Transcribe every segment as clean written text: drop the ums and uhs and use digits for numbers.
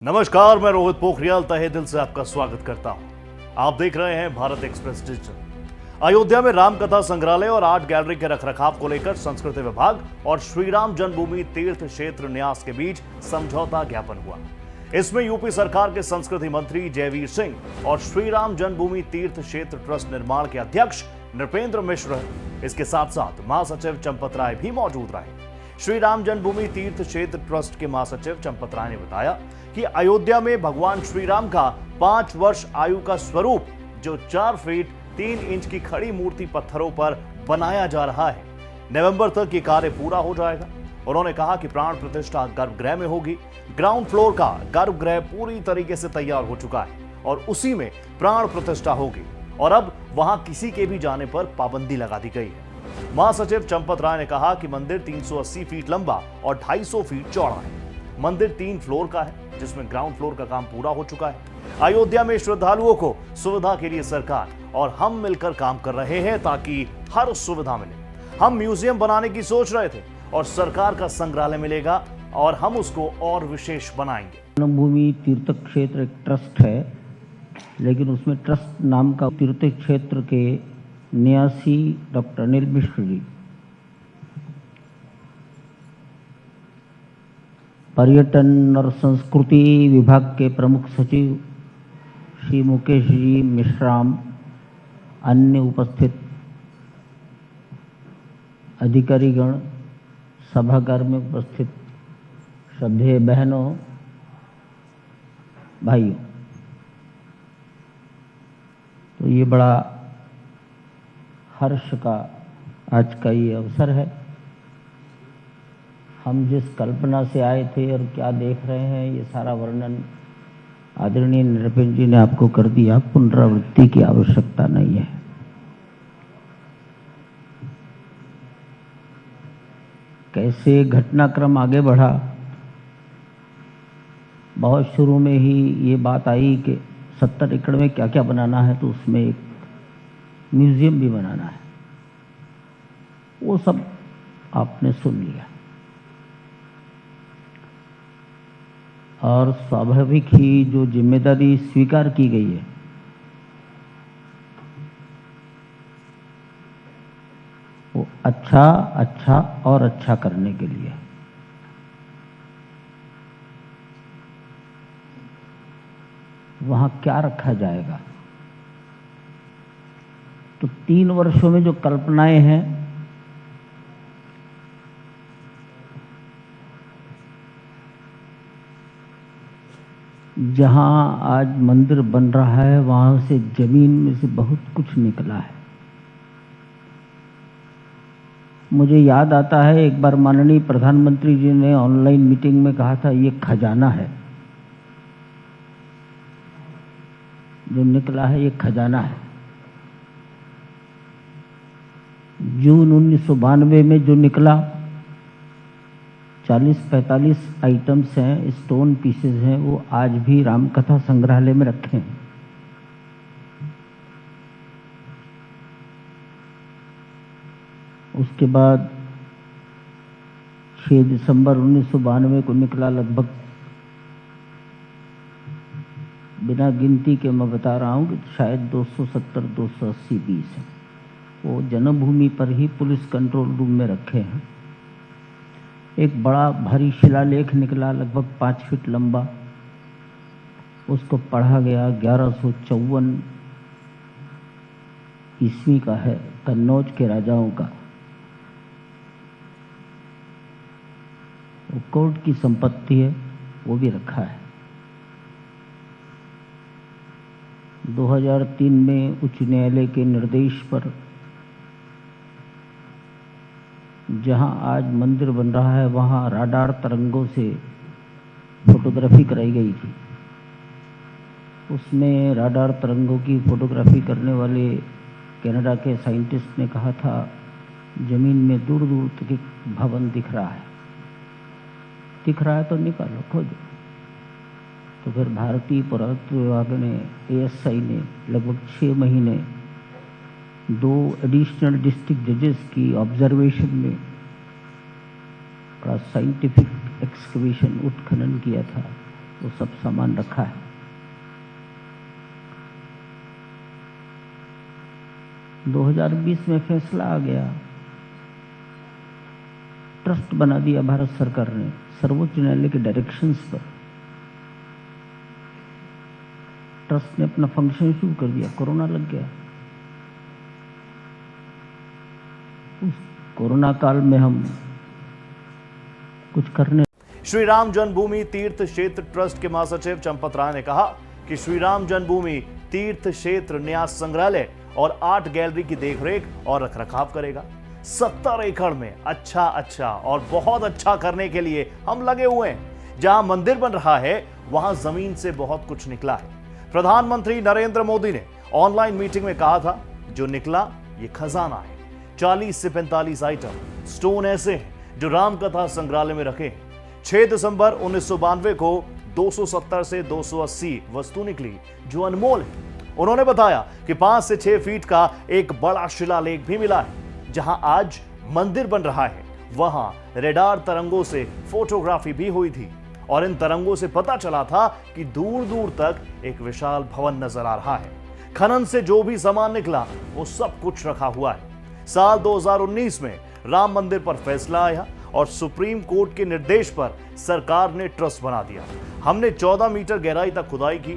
नमस्कार, मैं रोहित पोखरियाल तहे दिल से आपका स्वागत करता हूं। आप देख रहे हैं भारत एक्सप्रेस डिजिटल। अयोध्या में रामकथा संग्रहालय और आर्ट गैलरी के रखरखाव को लेकर संस्कृति विभाग और श्रीराम जन्मभूमि तीर्थ क्षेत्र न्यास के बीच समझौता ज्ञापन हुआ। इसमें यूपी सरकार के संस्कृति मंत्री जयवीर सिंह और श्रीराम जन्मभूमि तीर्थ क्षेत्र ट्रस्ट निर्माण के अध्यक्ष नृपेंद्र मिश्र, इसके साथ साथ महासचिव चंपत राय भी मौजूद रहे। श्री राम जन्मभूमि तीर्थ क्षेत्र ट्रस्ट के महासचिव चंपत राय ने बताया कि अयोध्या में भगवान श्री राम का 5 वर्ष आयु का स्वरूप जो 4 फीट 3 इंच की खड़ी मूर्ति पत्थरों पर बनाया जा रहा है, नवंबर तक ये कार्य पूरा हो जाएगा। उन्होंने कहा कि प्राण प्रतिष्ठा गर्भगृह में होगी। ग्राउंड फ्लोर का गर्भगृह पूरी तरीके से तैयार हो चुका है और उसी में प्राण प्रतिष्ठा होगी और अब वहां किसी के भी जाने पर पाबंदी लगा दी गई है। महासचिव चंपत राय ने कहा कि मंदिर 380 फीट लंबा और 250 फीट चौड़ा है। मंदिर 3 फ्लोर का है, जिसमें ग्राउंड फ्लोर का काम पूरा हो चुका है। अयोध्या में श्रद्धालुओं को सुविधा के लिए सरकार और हम मिलकर काम कर रहे हैं ताकि हर सुविधा मिले। हम म्यूजियम बनाने की सोच रहे थे और सरकार का संग्रहालय मिलेगा और हम उसको और विशेष बनाएंगे। जन्मभूमि तीर्थ क्षेत्र एक ट्रस्ट है, लेकिन उसमें ट्रस्ट नाम का तीर्थ क्षेत्र के न्यासी डॉक्टर अनिल मिश्र जी, पर्यटन और संस्कृति विभाग के प्रमुख सचिव श्री मुकेश जी मिश्राम, अन्य उपस्थित अधिकारीगण, सभागार में उपस्थित श्रद्धेय बहनों, भाइयों, तो ये बड़ा हर्ष का आज का ये अवसर है। हम जिस कल्पना से आए थे और क्या देख रहे हैं, ये सारा वर्णन आदरणीय नृपेंद्र जी ने आपको कर दिया। पुनरावृत्ति की आवश्यकता नहीं है। कैसे घटनाक्रम आगे बढ़ा, बहुत शुरू में ही ये बात आई कि 70 एकड़ में क्या क्या बनाना है, तो उसमें एक म्यूजियम भी बनाना है। वो सब आपने सुन लिया और स्वाभाविक ही जो जिम्मेदारी स्वीकार की गई है, वो अच्छा और अच्छा करने के लिए। वहां क्या रखा जाएगा, तो 3 वर्षों में जो कल्पनाएं हैं, जहां आज मंदिर बन रहा है, वहां से जमीन में से बहुत कुछ निकला है। मुझे याद आता है एक बार माननीय प्रधानमंत्री जी ने ऑनलाइन मीटिंग में कहा था, ये खजाना है, जो निकला है ये खजाना है। जून 1992 में जो निकला, 40-45 आइटम्स हैं, स्टोन पीसेस हैं, वो आज भी रामकथा संग्रहालय में रखे हैं। उसके बाद 6 दिसंबर 1992 को निकला, लगभग बिना गिनती के मैं बता रहा हूँ कि शायद 270-280 पीस हैं। वो जन्मभूमि पर ही पुलिस कंट्रोल रूम में रखे हैं। एक बड़ा भारी शिलालेख निकला, लगभग 5 फीट लंबा। उसको पढ़ा गया। 1154 ईस्वी का है, कन्नौज के राजाओं का। वो कोर्ट की संपत्ति है, वो भी रखा है। 2003 में उच्च न्यायालय के निर्देश पर जहां आज मंदिर बन रहा है, वहां राडार तरंगों से फोटोग्राफी कराई गई थी। उसमें राडार तरंगों की फोटोग्राफी करने वाले कनाडा के साइंटिस्ट ने कहा था, जमीन में दूर दूर तक एक भवन दिख रहा है। दिख रहा है तो निकालो, खोजो। तो फिर भारतीय पुरातत्व विभाग ने, ASI ने लगभग 6 महीने 2 एडिशनल डिस्ट्रिक्ट जजेस की ऑब्जर्वेशन में बड़ा साइंटिफिक एक्सकवेशन, उत्खनन किया था। वो सब सामान रखा है। - 2020 में फैसला आ गया, ट्रस्ट बना दिया भारत सरकार ने सर्वोच्च न्यायालय के डायरेक्शंस पर। ट्रस्ट ने अपना फंक्शन शुरू कर दिया, कोरोना लग गया। उस कोरोना काल में हम कुछ करने। श्री राम जन्मभूमि तीर्थ क्षेत्र ट्रस्ट के महासचिव चंपत राय ने कहा कि श्री राम जन्मभूमि तीर्थ क्षेत्र न्यास संग्रहालय और आर्ट गैलरी की देखरेख और रखरखाव करेगा। 70 एकड़ में अच्छा और बहुत अच्छा करने के लिए हम लगे हुए हैं। जहां मंदिर बन रहा है वहां जमीन से बहुत कुछ निकला है। प्रधानमंत्री नरेंद्र मोदी ने ऑनलाइन मीटिंग में कहा था, जो निकला ये खजाना है। 40 से 45 आइटम स्टोन ऐसे हैं जो रामकथा संग्रहालय में रखे हैं। 6 दिसंबर 1992 को 270 से 280 वस्तु निकली जो अनमोल है। उन्होंने बताया कि 5 से 6 फीट का एक बड़ा शिलालेख भी मिला है। जहां आज मंदिर बन रहा है वहां रेडार तरंगों से फोटोग्राफी भी हुई थी और इन तरंगों से पता चला था कि दूर दूर तक एक विशाल भवन नजर आ रहा है। खनन से जो भी सामान निकला वो सब कुछ रखा हुआ है। साल 2019 में राम मंदिर पर फैसला आया और सुप्रीम कोर्ट के निर्देश पर सरकार ने ट्रस्ट बना दिया। हमने 14 मीटर गहराई तक खुदाई की,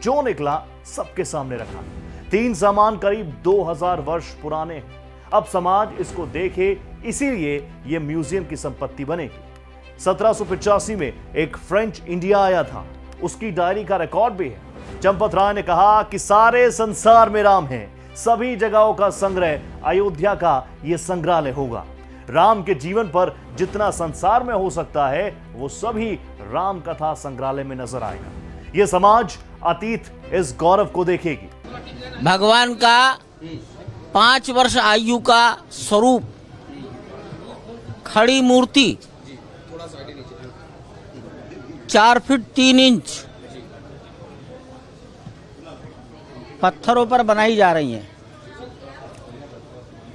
जो निकला सबके सामने रखा। 3 सामान करीब 2000 वर्ष पुराने हैं। अब समाज इसको देखे, इसीलिए यह म्यूजियम की संपत्ति बनेगी। 1785 में एक फ्रेंच इंडिया आया था, उसकी डायरी का रिकॉर्ड भी है। चंपत राय ने कहा कि सारे संसार में राम है, सभी जगहों का संग्रह अयोध्या का यह संग्रहालय होगा। राम के जीवन पर जितना संसार में हो सकता है वो सभी राम कथा संग्रहालय में नजर आएगा। यह समाज अतीत इस गौरव को देखेगी। भगवान का 5 वर्ष आयु का स्वरूप, खड़ी मूर्ति 4 फीट 3 इंच पत्थरों पर बनाई जा रही हैं।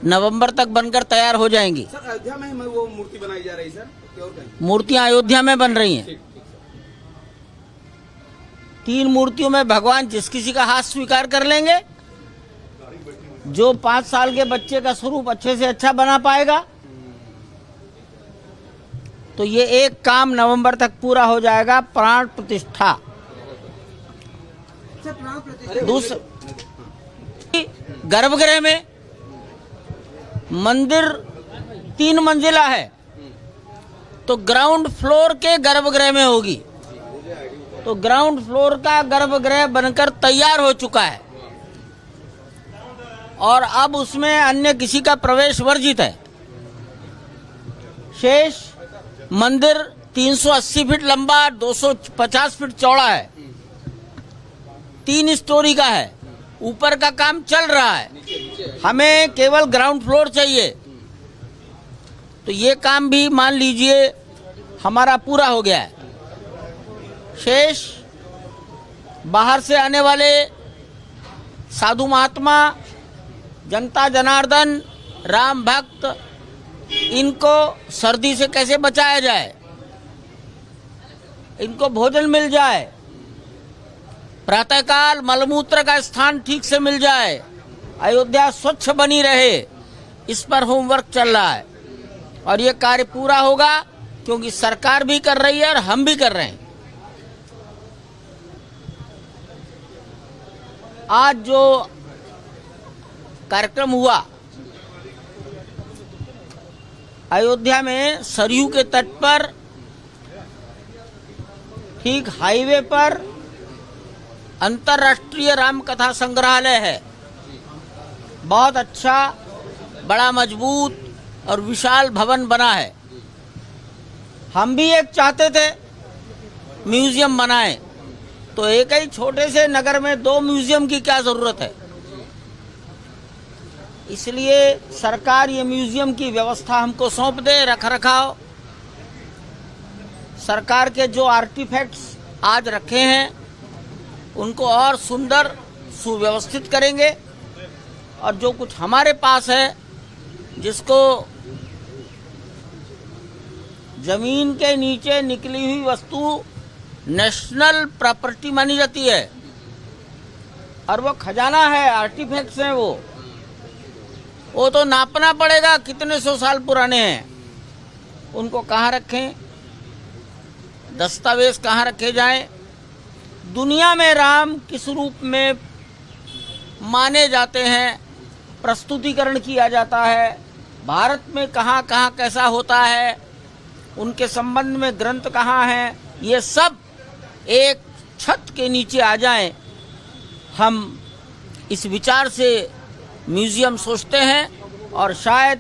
नवंबर तक बनकर तैयार हो जाएंगी। सर अयोध्या में वो मूर्ति बनाई जा रही है सर? मूर्तियां अयोध्या में बन रही हैं। 3 मूर्तियों में भगवान जिस किसी का हाथ स्वीकार कर लेंगे, जो 5 साल के बच्चे का स्वरूप अच्छे से अच्छा बना पाएगा, तो ये एक काम नवंबर तक पूरा हो जाएगा, प्राण प्रतिष्ठा। दूसरा, गर्भगृह में मंदिर 3 मंजिला है, तो ग्राउंड फ्लोर के गर्भगृह में होगी। तो ग्राउंड फ्लोर का गर्भगृह बनकर तैयार हो चुका है और अब उसमें अन्य किसी का प्रवेश वर्जित है। शेष मंदिर 380 फीट लंबा, 250 फीट चौड़ा है, 3 स्टोरी का है। ऊपर का काम चल रहा है, हमें केवल ग्राउंड फ्लोर चाहिए। तो ये काम भी मान लीजिए हमारा पूरा हो गया है। शेष बाहर से आने वाले साधु महात्मा, जनता जनार्दन, राम भक्त, इनको सर्दी से कैसे बचाया जाए, इनको भोजन मिल जाए, प्रातःकाल मलमूत्र का स्थान ठीक से मिल जाए, अयोध्या स्वच्छ बनी रहे, इस पर होमवर्क चल रहा है। और ये कार्य पूरा होगा क्योंकि सरकार भी कर रही है और हम भी कर रहे हैं। आज जो कार्यक्रम हुआ अयोध्या में, सरयू के तट पर, ठीक हाईवे पर अंतर्राष्ट्रीय रामकथा संग्रहालय है। बहुत अच्छा, बड़ा मजबूत और विशाल भवन बना है। हम भी एक चाहते थे म्यूजियम बनाएं, तो एक ही छोटे से नगर में 2 म्यूजियम की क्या जरूरत है। इसलिए सरकार ये म्यूजियम की व्यवस्था हमको सौंप दे, रखरखाव। सरकार के जो आर्टिफैक्ट्स आज रखे हैं उनको और सुंदर सुव्यवस्थित करेंगे और जो कुछ हमारे पास है, जिसको जमीन के नीचे निकली हुई वस्तु नेशनल प्रॉपर्टी मानी जाती है और वो खजाना है, आर्टिफैक्ट्स हैं वो तो नापना पड़ेगा कितने सौ साल पुराने हैं, उनको कहाँ रखें, दस्तावेज कहाँ रखे जाएं। दुनिया में राम किस रूप में माने जाते हैं, प्रस्तुतिकरण किया जाता है, भारत में कहाँ कहाँ कैसा होता है, उनके संबंध में ग्रंथ कहाँ हैं, ये सब एक छत के नीचे आ जाएं। हम इस विचार से म्यूजियम सोचते हैं और शायद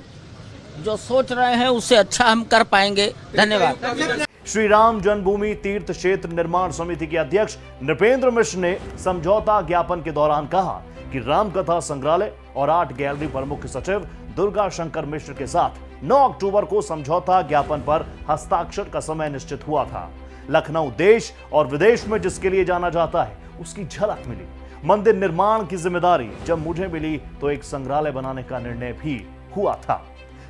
जो सोच रहे हैं उससे अच्छा हम कर पाएंगे। धन्यवाद। श्री राम जन्मभूमि तीर्थ क्षेत्र निर्माण समिति के अध्यक्ष नृपेंद्र मिश्र ने समझौता ज्ञापन के दौरान कहा कि रामकथा संग्रहालय और आर्ट गैलरी पर मुख्य सचिव दुर्गा शंकर मिश्र के साथ 9 अक्टूबर को समझौता ज्ञापन पर हस्ताक्षर का समय निश्चित हुआ था। लखनऊ देश और विदेश में जिसके लिए जाना जाता है उसकी झलक मिली। मंदिर निर्माण की जिम्मेदारी जब मुझे मिली तो एक संग्रहालय बनाने का निर्णय भी हुआ था।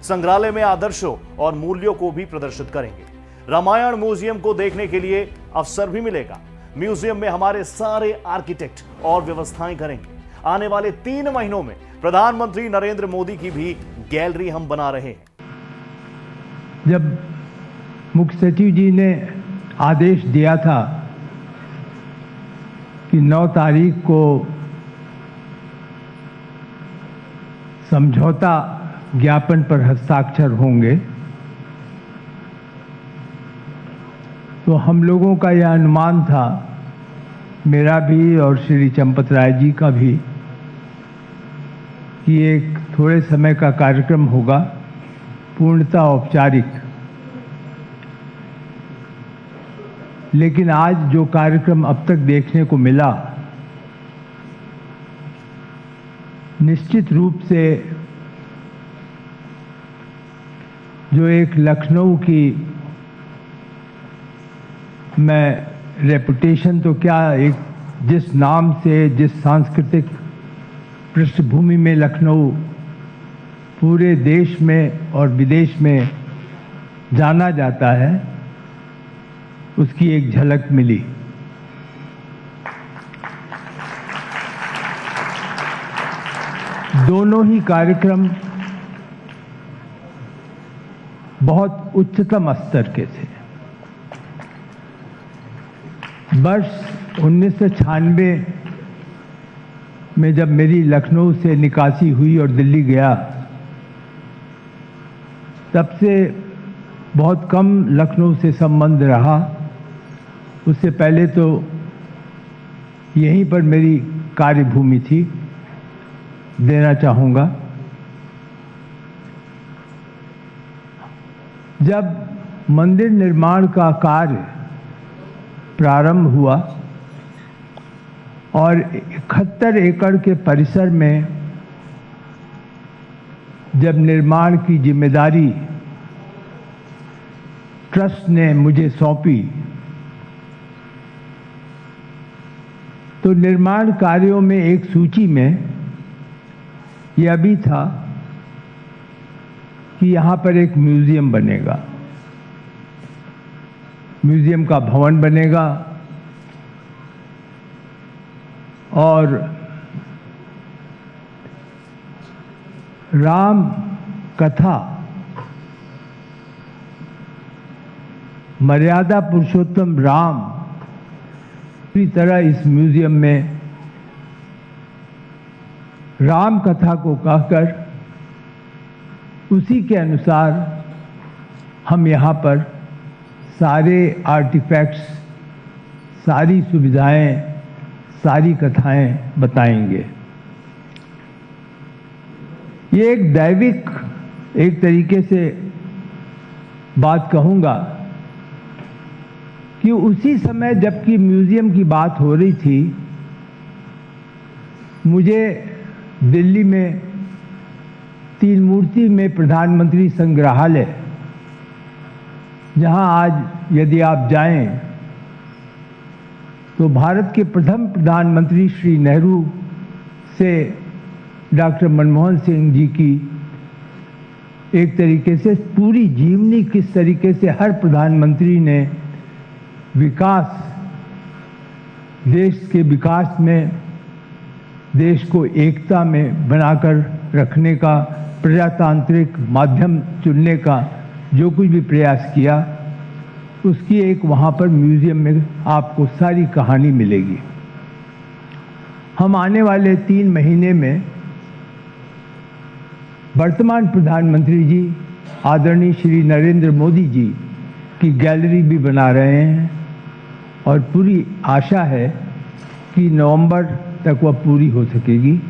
संग्रहालय में आदर्शों और मूल्यों को भी प्रदर्शित करेंगे। रामायण म्यूजियम को देखने के लिए अवसर भी मिलेगा। म्यूजियम में हमारे सारे आर्किटेक्ट और व्यवस्थाएं करेंगे। आने वाले 3 महीनों में प्रधानमंत्री नरेंद्र मोदी की भी गैलरी हम बना रहे हैं। जब मुख्य सचिव जी ने आदेश दिया था कि 9 तारीख को समझौता ज्ञापन पर हस्ताक्षर होंगे, तो हम लोगों का यह अनुमान था, मेरा भी और श्री चंपत राय जी का भी, कि एक थोड़े समय का कार्यक्रम होगा, पूर्णतः औपचारिक। लेकिन आज जो कार्यक्रम अब तक देखने को मिला, निश्चित रूप से जो एक लखनऊ की, मैं रेपुटेशन तो क्या, एक जिस नाम से, जिस सांस्कृतिक पृष्ठभूमि में लखनऊ पूरे देश में और विदेश में जाना जाता है, उसकी एक झलक मिली। दोनों ही कार्यक्रम बहुत उच्चतम स्तर के थे। वर्ष 1996 में जब मेरी लखनऊ से निकासी हुई और दिल्ली गया, तब से बहुत कम लखनऊ से संबंध रहा। उससे पहले तो यहीं पर मेरी कार्यभूमि थी, देना चाहूँगा। जब मंदिर निर्माण का कार्य प्रारंभ हुआ और 71 एकड़ के परिसर में जब निर्माण की जिम्मेदारी ट्रस्ट ने मुझे सौंपी, तो निर्माण कार्यों में एक सूची में यह भी था कि यहाँ पर एक म्यूजियम बनेगा, म्यूजियम का भवन बनेगा और राम कथा, मर्यादा पुरुषोत्तम राम पूरी तरह इस म्यूजियम में राम कथा को कहकर उसी के अनुसार हम यहाँ पर सारे आर्टिफैक्ट्स, सारी सुविधाएं, सारी कथाएं बताएंगे। ये एक दैविक, एक तरीके से बात कहूँगा कि उसी समय जबकि म्यूजियम की बात हो रही थी, मुझे दिल्ली में तीन मूर्ति में प्रधानमंत्री संग्रहालय, जहां आज यदि आप जाएं तो भारत के प्रथम प्रधानमंत्री श्री नेहरू से डॉक्टर मनमोहन सिंह जी की एक तरीके से पूरी जीवनी, किस तरीके से हर प्रधानमंत्री ने विकास देश के विकास में, देश को एकता में बनाकर रखने का, प्रजातांत्रिक माध्यम चुनने का जो कुछ भी प्रयास किया, उसकी एक वहाँ पर म्यूजियम में आपको सारी कहानी मिलेगी। हम आने वाले 3 महीने में वर्तमान प्रधानमंत्री जी आदरणीय श्री नरेंद्र मोदी जी की गैलरी भी बना रहे हैं और पूरी आशा है कि नवंबर तक वह पूरी हो सकेगी।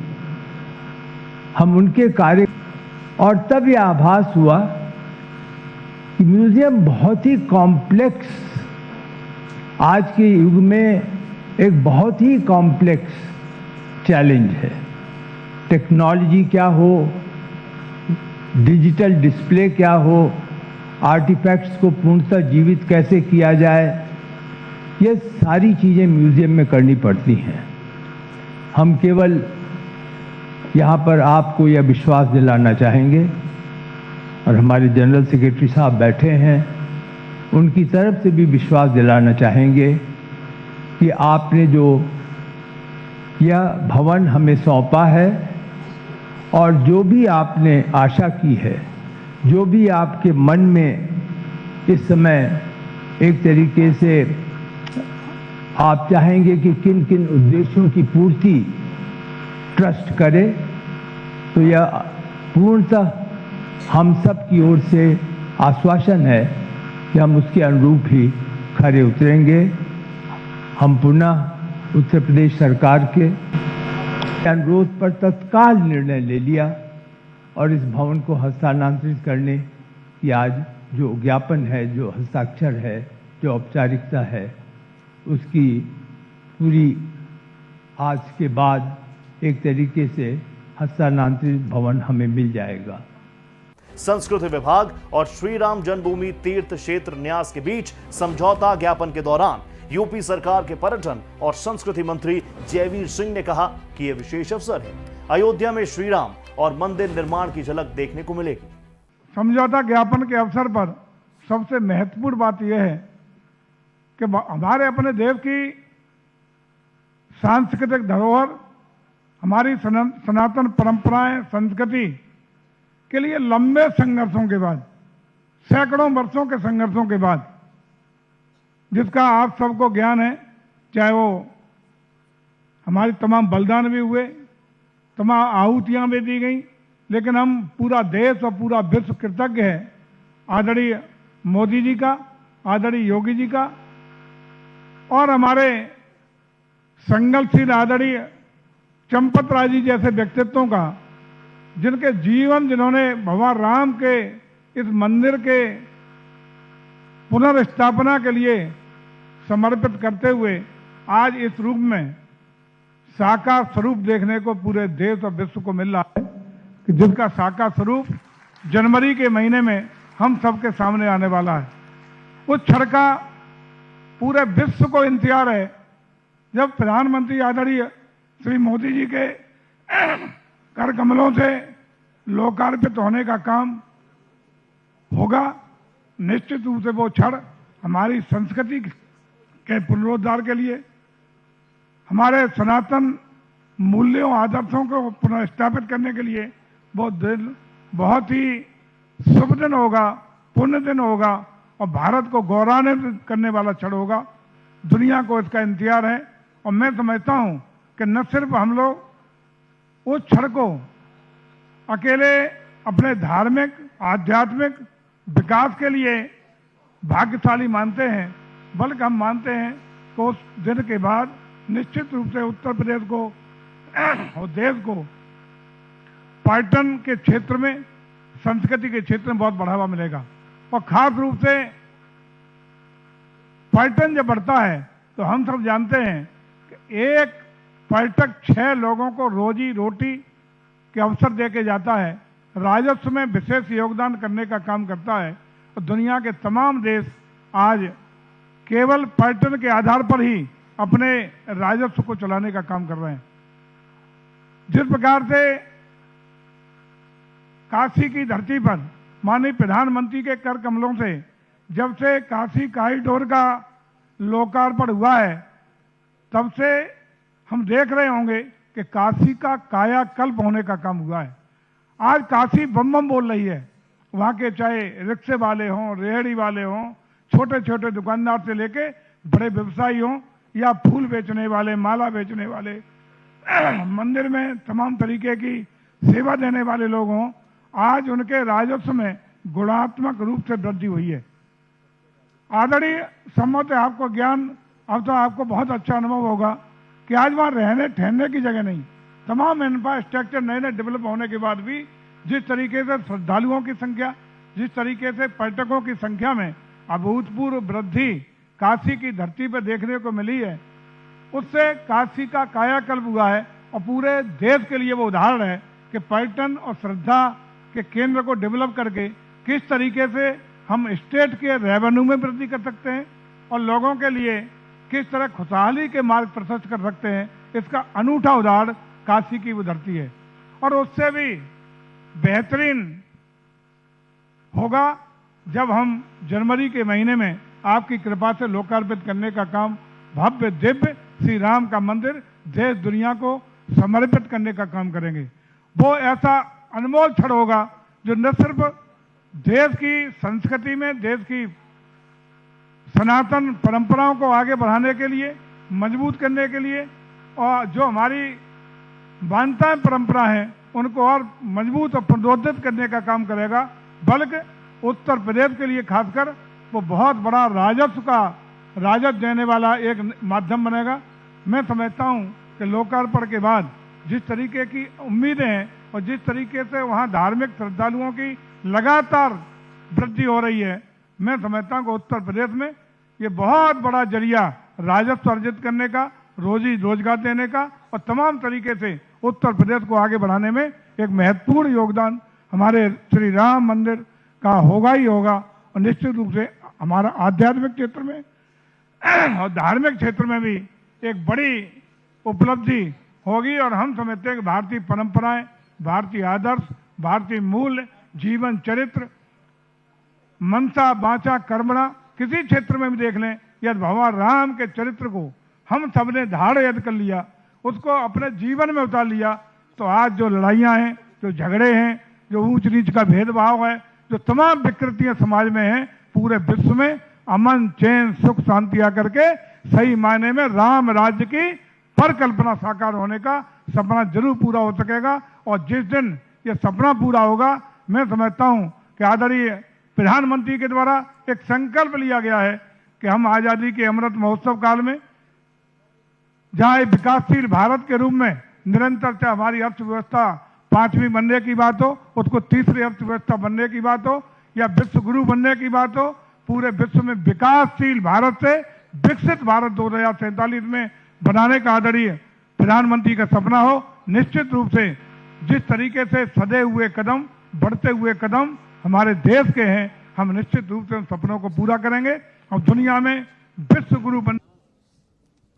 हम उनके कार्य और तब यह आभास हुआ कि म्यूजियम बहुत ही कॉम्प्लेक्स, आज के युग में एक बहुत ही कॉम्प्लेक्स चैलेंज है। टेक्नोलॉजी क्या हो, डिजिटल डिस्प्ले क्या हो, आर्टिफैक्ट्स को पूर्णतः जीवित कैसे किया जाए, ये सारी चीज़ें म्यूजियम में करनी पड़ती हैं। हम केवल यहाँ पर आपको यह विश्वास दिलाना चाहेंगे, और हमारे जनरल सेक्रेटरी साहब बैठे हैं, उनकी तरफ से भी विश्वास दिलाना चाहेंगे कि आपने जो यह भवन हमें सौंपा है और जो भी आपने आशा की है, जो भी आपके मन में इस समय एक तरीके से आप चाहेंगे कि किन किन उद्देश्यों की पूर्ति ट्रस्ट करे, तो यह पूर्णतः हम सब की ओर से आश्वासन है कि हम उसके अनुरूप ही खरे उतरेंगे। हम पुनः उत्तर प्रदेश सरकार के अनुरोध पर तत्काल निर्णय ले लिया और इस भवन को हस्तांतरित करने की आज जो ज्ञापन है, जो हस्ताक्षर है, जो औपचारिकता है, उसकी पूरी आज के बाद एक तरीके से हस्तांतरित भवन हमें मिल जाएगा। संस्कृति विभाग और श्री राम जन्मभूमि तीर्थ क्षेत्र न्यास के बीच समझौता ज्ञापन के दौरान यूपी सरकार के पर्यटन और संस्कृति मंत्री जयवीर सिंह ने कहा कि यह विशेष अवसर है, अयोध्या में श्री राम और मंदिर निर्माण की झलक देखने को मिलेगी। समझौता ज्ञापन के अवसर पर सबसे महत्वपूर्ण बात यह है कि हमारे अपने देश की सांस्कृतिक धरोहर, हमारी सनातन परंपराएं, संस्कृति के लिए लंबे संघर्षों के बाद, सैकड़ों वर्षों के संघर्षों के बाद, जिसका आप सबको ज्ञान है, चाहे वो हमारी तमाम बलिदान भी हुए, तमाम आहुतियां भी दी गई, लेकिन हम पूरा देश और पूरा विश्व कृतज्ञ है आदरणीय मोदी जी का, आदरणीय योगी जी का और हमारे संघर्षशील आदरणीय चंपत राय जी जैसे व्यक्तित्वों का, जिनके जीवन, जिन्होंने भगवान राम के इस मंदिर के पुनर्स्थापना के लिए समर्पित करते हुए आज इस रूप में साकार स्वरूप देखने को पूरे देश और विश्व को मिल रहा है, कि जिसका साकार स्वरूप जनवरी के महीने में हम सबके सामने आने वाला है। उस क्षण का पूरे विश्व को इंतजार है जब प्रधानमंत्री आदरणीय श्री मोदी जी के कर कमलों से लोकार्पित होने का काम होगा। निश्चित रूप से वो क्षण हमारी संस्कृति के पुनरुद्धार के लिए, हमारे सनातन मूल्यों, आदर्शों को पुनर्स्थापित करने के लिए वो दिन बहुत ही शुभ दिन होगा, पुण्य दिन होगा और भारत को गौरवान्वित करने वाला क्षण होगा। दुनिया को इसका इंतजार है और मैं समझता हूं कि न सिर्फ हम लोग उस क्षण को अकेले अपने धार्मिक, आध्यात्मिक विकास के लिए भाग्यशाली मानते हैं, बल्कि हम मानते हैं कि उस दिन के बाद निश्चित रूप से उत्तर प्रदेश को और देश को पर्यटन के क्षेत्र में, संस्कृति के क्षेत्र में बहुत बढ़ावा मिलेगा। और खास रूप से पर्यटन जब बढ़ता है तो हम सब जानते हैं कि एक पर्यटक 6 लोगों को रोजी रोटी के अवसर देके जाता है, राजस्व में विशेष योगदान करने का काम करता है। और दुनिया के तमाम देश आज केवल पर्यटन के आधार पर ही अपने राजस्व को चलाने का काम कर रहे हैं। जिस प्रकार से काशी की धरती पर माननीय प्रधानमंत्री के कर कमलों से जब से काशी कॉरिडोर का लोकार्पण हुआ है, तब से हम देख रहे होंगे कि काशी का कायाकल्प होने का काम हुआ है। आज काशी बम बम बोल रही है। वहाँ के चाहे रिक्शे वाले हों, रेहड़ी वाले हों, छोटे छोटे दुकानदार से लेके बड़े व्यवसायी हों या फूल बेचने वाले, माला बेचने वाले, मंदिर में तमाम तरीके की सेवा देने वाले लोग हों, आज उनके राजस्व में गुणात्मक रूप से वृद्धि हुई है। आदरणीय सम्मत है आपको ज्ञान, अब तो आपको बहुत अच्छा अनुभव होगा कि आज वहाँ रहने ठहरने की जगह नहीं, तमाम इंफ्रास्ट्रक्चर नए नए डेवलप होने के बाद भी जिस तरीके से श्रद्धालुओं की संख्या, जिस तरीके से पर्यटकों की संख्या में अभूतपूर्व वृद्धि काशी की धरती पर देखने को मिली है, उससे काशी का कायाकल्प हुआ है और पूरे देश के लिए वो उदाहरण है कि पर्यटन और श्रद्धा के केंद्र को डेवलप करके किस तरीके से हम स्टेट के रेवेन्यू में वृद्धि कर सकते हैं और लोगों के लिए किस तरह खुशहाली के मार्ग प्रशस्त कर सकते हैं। इसका अनूठा उदाहरण काशी की वो धरती है और उससे भी बेहतरीन होगा जब हम जनवरी के महीने में आपकी कृपा से लोकार्पित करने का काम, भव्य दिव्य श्री राम का मंदिर देश दुनिया को समर्पित करने का काम करेंगे। वो ऐसा अनमोल क्षण होगा जो न सिर्फ देश की संस्कृति में, देश की सनातन परंपराओं को आगे बढ़ाने के लिए, मजबूत करने के लिए और जो हमारी मान्यताएं परंपरा हैं उनको और मजबूत और प्रोद्बोधित करने का काम करेगा, बल्कि उत्तर प्रदेश के लिए खासकर वो बहुत बड़ा राजस्व देने वाला एक माध्यम बनेगा। मैं समझता हूँ कि लोकार्पण के बाद जिस तरीके की उम्मीदें हैं और जिस तरीके से वहाँ धार्मिक श्रद्धालुओं की लगातार वृद्धि हो रही है, मैं समझता हूँ कि उत्तर प्रदेश में ये बहुत बड़ा जरिया राजस्व अर्जित करने का, रोजी रोजगार देने का और तमाम तरीके से उत्तर प्रदेश को आगे बढ़ाने में एक महत्वपूर्ण योगदान हमारे श्री राम मंदिर का होगा ही होगा। और निश्चित रूप से हमारा आध्यात्मिक क्षेत्र में और धार्मिक क्षेत्र में भी एक बड़ी उपलब्धि होगी और हम समझते हैं कि भारतीय परंपराएं, भारतीय आदर्श, भारतीय मूल्य, जीवन चरित्र, मनसा वाचा कर्मणा, किसी क्षेत्र में भी देख लें, यदि भगवान राम के चरित्र को हम सबने धारण यदि कर लिया, उसको अपने जीवन में उतार लिया, तो आज जो लड़ाइयाँ हैं, जो झगड़े हैं, जो ऊंच नीच का भेदभाव है, जो तमाम विकृतियां समाज में हैं, पूरे विश्व में अमन, चैन, सुख, शांति आकर के सही मायने में राम राज्य की परिकल्पना साकार होने का सपना जरूर पूरा हो सकेगा। और जिस दिन ये सपना पूरा होगा, मैं समझता हूँ कि आदरणीय प्रधानमंत्री के द्वारा एक संकल्प लिया गया है कि हम आजादी के अमृत महोत्सव काल में जहाँ एक विकासशील भारत के रूप में निरंतर चाहे हमारी अर्थव्यवस्था 5वीं बनने की बात हो, उसको 3री अर्थव्यवस्था बनने की बात हो या विश्व गुरु बनने की बात हो, पूरे विश्व में विकासशील भारत से विकसित भारत 2047 में बनाने का आदरणीय प्रधानमंत्री का सपना हो। निश्चित रूप से जिस तरीके से सदे हुए कदम, बढ़ते हुए कदम हमारे देश के हैं, हम निश्चित रूप से उन सपनों को पूरा करेंगे और दुनिया में विश्व गुरु बन।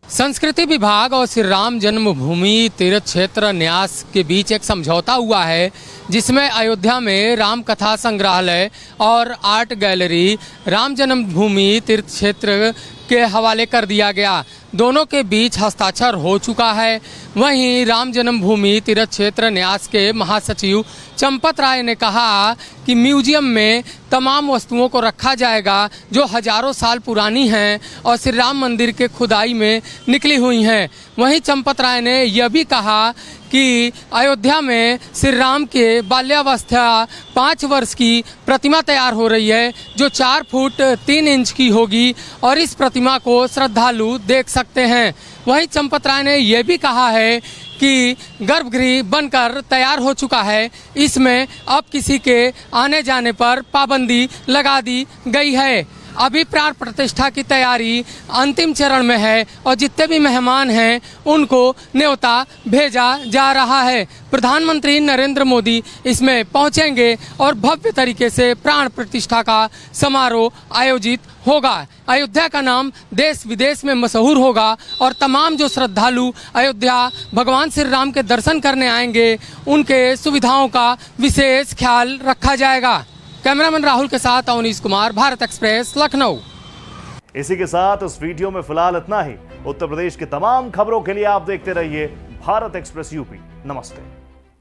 संस्कृति विभाग और श्री राम जन्मभूमि तीर्थ क्षेत्र न्यास के बीच एक समझौता हुआ है, जिसमें अयोध्या में राम कथा संग्रहालय और आर्ट गैलरी राम जन्मभूमि तीर्थ क्षेत्र के हवाले कर दिया गया। दोनों के बीच हस्ताक्षर हो चुका है। वहीं राम जन्मभूमि तीर्थ क्षेत्र न्यास के महासचिव चंपत राय ने कहा कि म्यूजियम में तमाम वस्तुओं को रखा जाएगा जो हजारों साल पुरानी हैं और श्री राम मंदिर के खुदाई में निकली हुई हैं। वहीं चंपत राय ने यह भी कहा कि अयोध्या में श्री राम के बाल्यावस्था 5 वर्ष की प्रतिमा तैयार हो रही है, जो 4 फुट 3 इंच की होगी और इस प्रतिमा को श्रद्धालु देख सकते हैं। वहीं चंपत राय ने यह भी कहा है कि गर्भगृह बनकर तैयार हो चुका है, इसमें अब किसी के आने जाने पर पाबंदी लगा दी गई है। अभी प्राण प्रतिष्ठा की तैयारी अंतिम चरण में है और जितने भी मेहमान हैं उनको न्योता भेजा जा रहा है। प्रधानमंत्री नरेंद्र मोदी इसमें पहुंचेंगे और भव्य तरीके से प्राण प्रतिष्ठा का समारोह आयोजित होगा। अयोध्या का नाम देश विदेश में मशहूर होगा और तमाम जो श्रद्धालु अयोध्या भगवान श्री राम के दर्शन करने आएंगे, उनके सुविधाओं का विशेष ख्याल रखा जाएगा। कैमरामैन राहुल के साथ अवनीश कुमार, भारत एक्सप्रेस, लखनऊ। इसी के साथ इस वीडियो में फिलहाल इतना ही। उत्तर प्रदेश की तमाम खबरों के लिए आप देखते रहिए भारत एक्सप्रेस यूपी। नमस्ते।